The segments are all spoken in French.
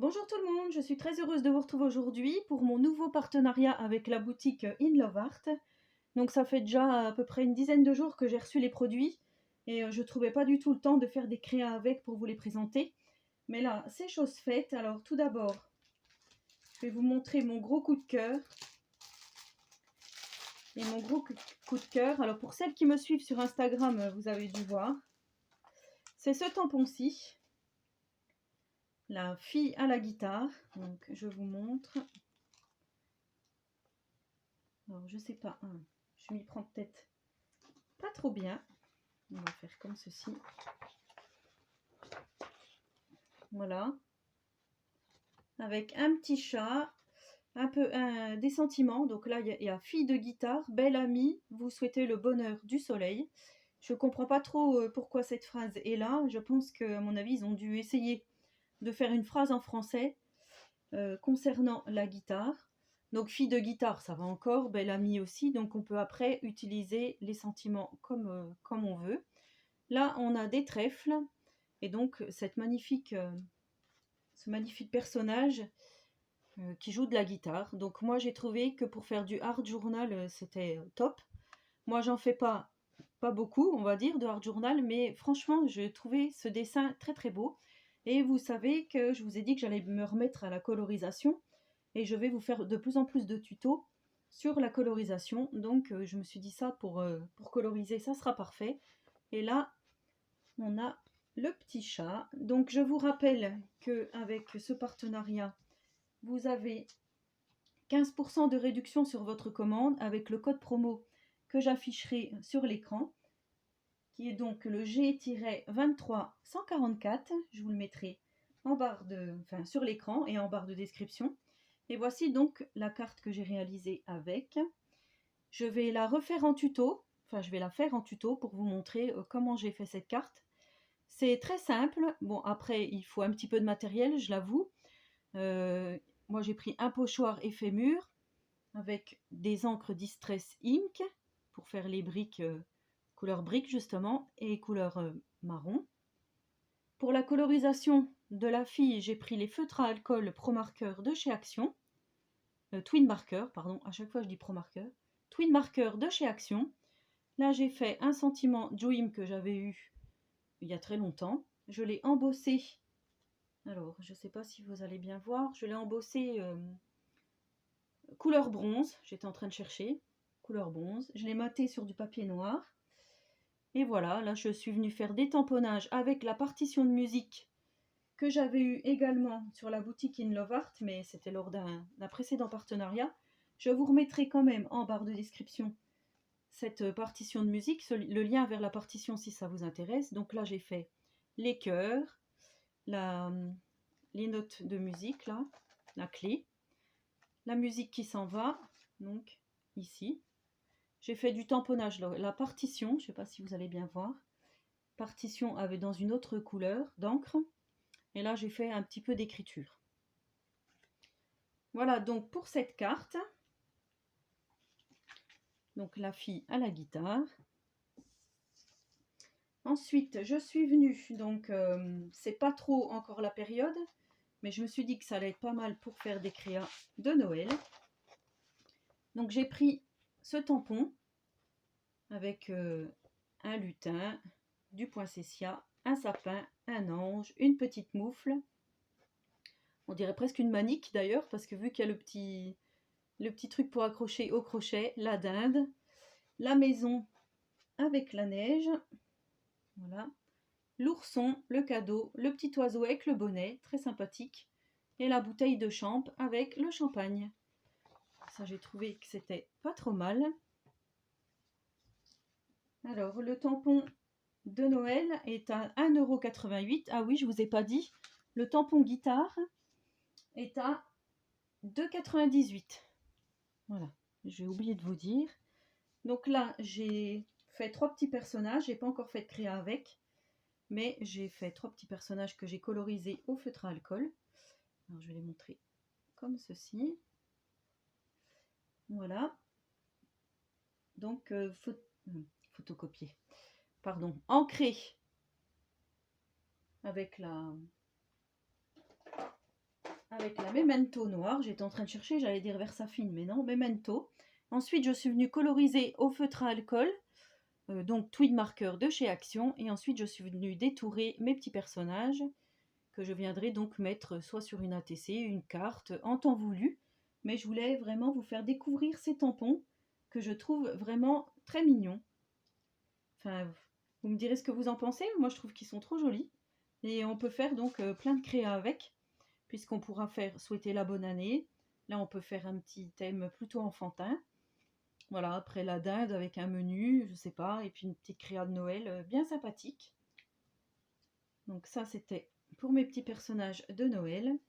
Bonjour tout le monde, je suis très heureuse de vous retrouver aujourd'hui pour mon nouveau partenariat avec la boutique In Love Art. Donc ça fait déjà à peu près une dizaine de jours que j'ai reçu les produits et je trouvais pas du tout le temps de faire des créas avec pour vous les présenter. Mais là, c'est chose faite. Alors tout d'abord, je vais vous montrer mon gros coup de cœur. Et mon gros coup de cœur, alors pour celles qui me suivent sur Instagram, vous avez dû voir, c'est ce tampon-ci. La fille à la guitare, donc je vous montre. Alors je sais pas, je m'y prends peut-être pas trop bien. On va faire comme ceci. Voilà. Avec un petit chat, un peu des sentiments. Donc là, il y a fille de guitare, belle amie, vous souhaitez le bonheur du soleil. Je comprends pas trop pourquoi cette phrase est là. Je pense qu'à mon avis, ils ont dû essayer de faire une phrase en français concernant la guitare. Donc fille de guitare, ça va encore, belle amie aussi. Donc on peut après utiliser les sentiments comme on veut. Là, on a des trèfles. Et donc, ce magnifique personnage qui joue de la guitare. Donc, moi, j'ai trouvé que pour faire du art journal, c'était top. Moi, j'en fais pas beaucoup, on va dire, de art journal, mais franchement, j'ai trouvé ce dessin très très beau. Et vous savez que je vous ai dit que j'allais me remettre à la colorisation et je vais vous faire de plus en plus de tutos sur la colorisation. Donc, je me suis dit ça pour coloriser, ça sera parfait. Et là, on a le petit chat. Donc je vous rappelle qu'avec ce partenariat, vous avez 15% de réduction sur votre commande avec le code promo que j'afficherai sur l'écran, qui est donc le G-23144. Je vous le mettrai en barre sur l'écran et en barre de description. Et voici donc la carte que j'ai réalisée avec. Je vais la refaire en tuto, je vais la faire en tuto pour vous montrer comment j'ai fait cette carte. C'est très simple. Bon, après, il faut un petit peu de matériel, je l'avoue. Moi, j'ai pris un pochoir effet mur avec des encres Distress Ink pour faire les briques, couleur brique justement, et couleur marron. Pour la colorisation de la fille, j'ai pris les feutres à alcool Pro Marker de chez Action. Twin Marker, pardon, à chaque fois je dis Pro Marker. Twin Marker de chez Action. Là, j'ai fait un sentiment Dream que j'avais eu il y a très longtemps. Je l'ai embossé. Alors, je ne sais pas si vous allez bien voir. Je l'ai embossé couleur bronze. J'étais en train de chercher. Couleur bronze. Je l'ai maté sur du papier noir. Et voilà, là, je suis venue faire des tamponnages avec la partition de musique que j'avais eu également sur la boutique In Love Art, mais c'était lors d'un précédent partenariat. Je vous remettrai quand même en barre de description cette partition de musique, le lien vers la partition si ça vous intéresse. Donc là, j'ai fait les chœurs, les notes de musique, là, la clé, la musique qui s'en va, donc ici. J'ai fait du tamponnage, la partition, je ne sais pas si vous allez bien voir. Partition avait dans une autre couleur d'encre. Et là, j'ai fait un petit peu d'écriture. Voilà donc pour cette carte. Donc la fille à la guitare. Ensuite, je suis venue, donc c'est pas trop encore la période, mais je me suis dit que ça allait être pas mal pour faire des créas de Noël. Donc j'ai pris ce tampon avec un lutin, du poinsettia, un sapin, un ange, une petite moufle. On dirait presque une manique d'ailleurs, parce que vu qu'il y a le petit truc pour accrocher au crochet, la dinde, la maison avec la neige, voilà. L'ourson, le cadeau, le petit oiseau avec le bonnet, très sympathique, et la bouteille de champ avec le champagne. Ça, j'ai trouvé que c'était pas trop mal. Alors, le tampon de Noël est à 1,88 €. Ah oui, je vous ai pas dit, le tampon guitare est à 2,98 €. Voilà, j'ai oublié de vous dire. Donc là, j'ai fait 3 petits personnages, j'ai pas encore fait de créa avec. Mais j'ai fait 3 petits personnages que j'ai colorisés au feutre à alcool. Alors je vais les montrer comme ceci. Voilà. Donc photocopier. Pardon, ancré avec avec la Memento noire. J'étais en train de chercher, j'allais dire Versafine, mais non, Memento. Ensuite, je suis venue coloriser au feutre à alcool, donc Tweed Marker de chez Action. Et ensuite, je suis venue détourer mes petits personnages que je viendrai donc mettre soit sur une ATC, une carte, en temps voulu. Mais je voulais vraiment vous faire découvrir ces tampons que je trouve vraiment très mignons. Enfin, vous me direz ce que vous en pensez. Moi, je trouve qu'ils sont trop jolis. Et on peut faire donc plein de créas avec, puisqu'on pourra faire souhaiter la bonne année. Là, on peut faire un petit thème plutôt enfantin. Voilà, après la dinde avec un menu, je sais pas, et puis une petite créa de Noël bien sympathique. Donc ça, c'était pour mes petits personnages de Noël.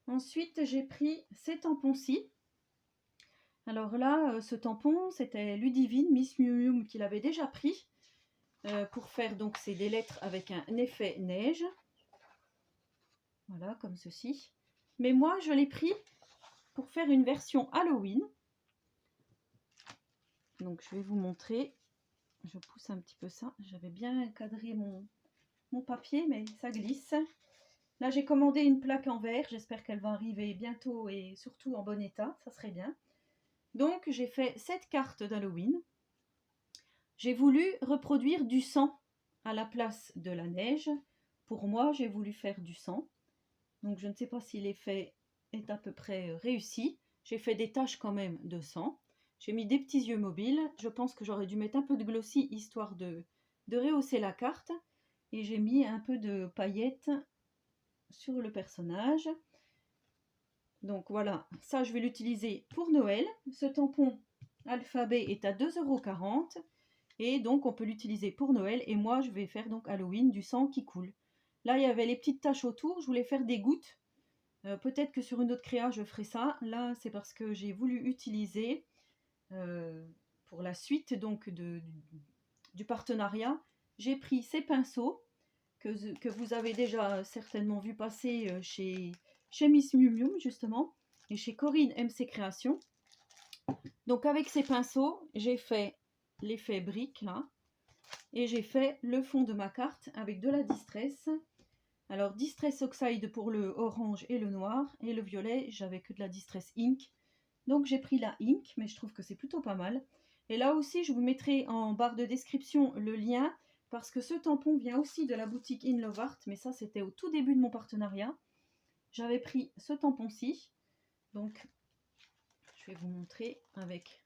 Ensuite, j'ai pris ces tampons-ci. Alors là, ce tampon, c'était Ludivine, Miss Miu Miu, qui l'avait déjà pris pour faire donc c'est des lettres avec un effet neige. Voilà, comme ceci. Mais moi, je l'ai pris pour faire une version Halloween. Donc, je vais vous montrer. Je pousse un petit peu ça. J'avais bien cadré mon papier, mais ça glisse. Là, j'ai commandé une plaque en verre. J'espère qu'elle va arriver bientôt et surtout en bon état. Ça serait bien. Donc, j'ai fait cette carte d'Halloween. J'ai voulu reproduire du sang à la place de la neige. Pour moi, j'ai voulu faire du sang. Donc, je ne sais pas si l'effet est à peu près réussi. J'ai fait des taches quand même de sang. J'ai mis des petits yeux mobiles. Je pense que j'aurais dû mettre un peu de glossy histoire de rehausser la carte. Et j'ai mis un peu de paillettes sur le personnage. Donc voilà, ça je vais l'utiliser pour Noël. Ce tampon alphabet est à 2,40 €. Et donc on peut l'utiliser pour Noël. Et moi je vais faire donc Halloween du sang qui coule. Là il y avait les petites taches autour. Je voulais faire des gouttes. Peut-être que sur une autre créa je ferai ça. Là c'est parce que j'ai voulu utiliser pour la suite donc du partenariat. J'ai pris ces pinceaux que vous avez déjà certainement vu passer chez Miss Miu Miu justement et chez Corinne MC Création. Donc avec ces pinceaux j'ai fait l'effet brique là et j'ai fait le fond de ma carte avec de la Distress. Alors Distress Oxide pour le orange et le noir, et le violet j'avais que de la Distress Ink. Donc j'ai pris la Ink, mais je trouve que c'est plutôt pas mal. Et là aussi je vous mettrai en barre de description le lien, parce que ce tampon vient aussi de la boutique In Love Art, mais ça c'était au tout début de mon partenariat. J'avais pris ce tampon-ci, donc je vais vous montrer avec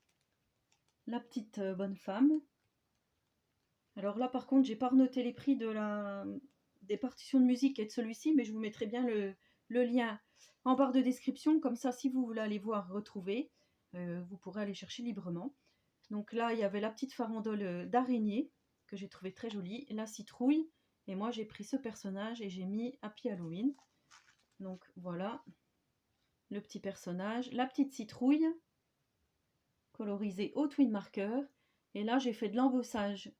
la petite bonne femme. Alors là par contre j'ai pas renoté les prix des partitions de musique et de celui-ci, mais je vous mettrai bien le lien en barre de description, comme ça si vous voulez aller voir, retrouver, vous pourrez aller chercher librement. Donc là il y avait la petite farandole d'araignée que j'ai trouvé très jolie, la citrouille, et moi j'ai pris ce personnage et j'ai mis Happy Halloween. Donc voilà le petit personnage, la petite citrouille colorisée au Tweed Marker, et là j'ai fait de l'embossage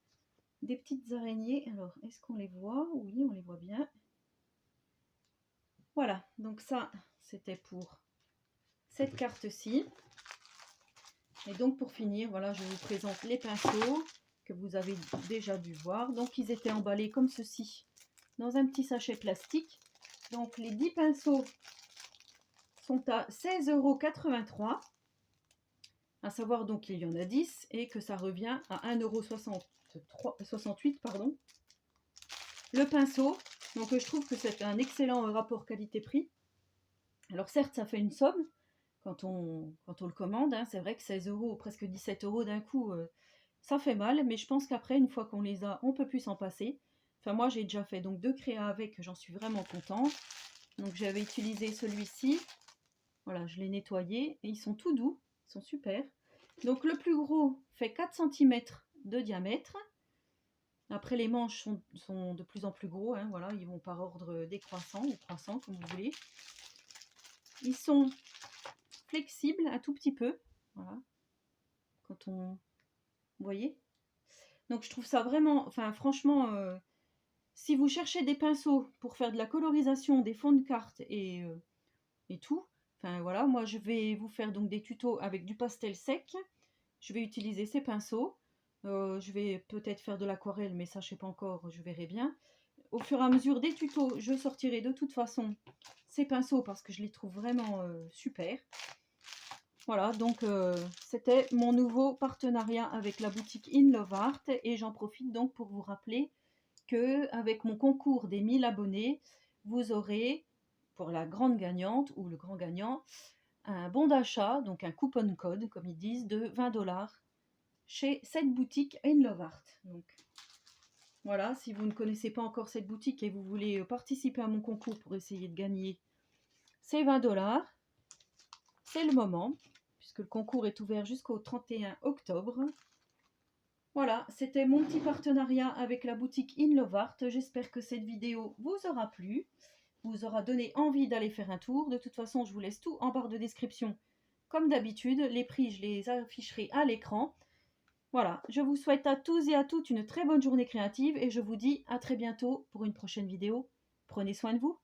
des petites araignées. Alors est-ce qu'on les voit? Oui, on les voit bien. Voilà, donc ça c'était pour cette carte-ci. Et donc pour finir, voilà, je vous présente les pinceaux que vous avez déjà dû voir. Donc ils étaient emballés comme ceci dans un petit sachet plastique. Donc les 10 pinceaux sont à 16,83 €. À savoir donc qu'il y en a 10 et que ça revient à 1,68 €, pardon. Le pinceau, donc je trouve que c'est un excellent rapport qualité-prix. Alors certes, ça fait une somme quand on le commande, hein. C'est vrai que 16 €, presque 17 € d'un coup, ça fait mal, mais je pense qu'après, une fois qu'on les a, on peut plus s'en passer. Enfin moi j'ai déjà fait donc 2 créas avec, j'en suis vraiment contente. Donc j'avais utilisé celui-ci, voilà, je l'ai nettoyé et ils sont tout doux, ils sont super. Donc le plus gros fait 4 cm de diamètre. Après les manches sont de plus en plus gros, hein, voilà, ils vont par ordre décroissant ou croissant comme vous voulez. Ils sont flexibles un tout petit peu, voilà, quand on... Vous voyez? Donc je trouve ça vraiment, enfin franchement, si vous cherchez des pinceaux pour faire de la colorisation, des fonds de cartes et tout, enfin voilà, moi je vais vous faire donc des tutos avec du pastel sec. Je vais utiliser ces pinceaux. Je vais peut-être faire de l'aquarelle, mais ça je sais pas encore, je verrai bien. au fur et à mesure des tutos, je sortirai de toute façon ces pinceaux parce que je les trouve vraiment super. Voilà, donc c'était mon nouveau partenariat avec la boutique In Love Art et j'en profite donc pour vous rappeler que avec mon concours des 1000 abonnés, vous aurez pour la grande gagnante ou le grand gagnant un bon d'achat, donc un coupon code comme ils disent, de 20 $ chez cette boutique In Love Art. Donc voilà, si vous ne connaissez pas encore cette boutique et vous voulez participer à mon concours pour essayer de gagner ces 20 $, c'est le moment, puisque le concours est ouvert jusqu'au 31 octobre. Voilà, c'était mon petit partenariat avec la boutique In Love Art. J'espère que cette vidéo vous aura plu, vous aura donné envie d'aller faire un tour. De toute façon, je vous laisse tout en barre de description. Comme d'habitude, les prix, je les afficherai à l'écran. Voilà, je vous souhaite à tous et à toutes une très bonne journée créative et je vous dis à très bientôt pour une prochaine vidéo. Prenez soin de vous.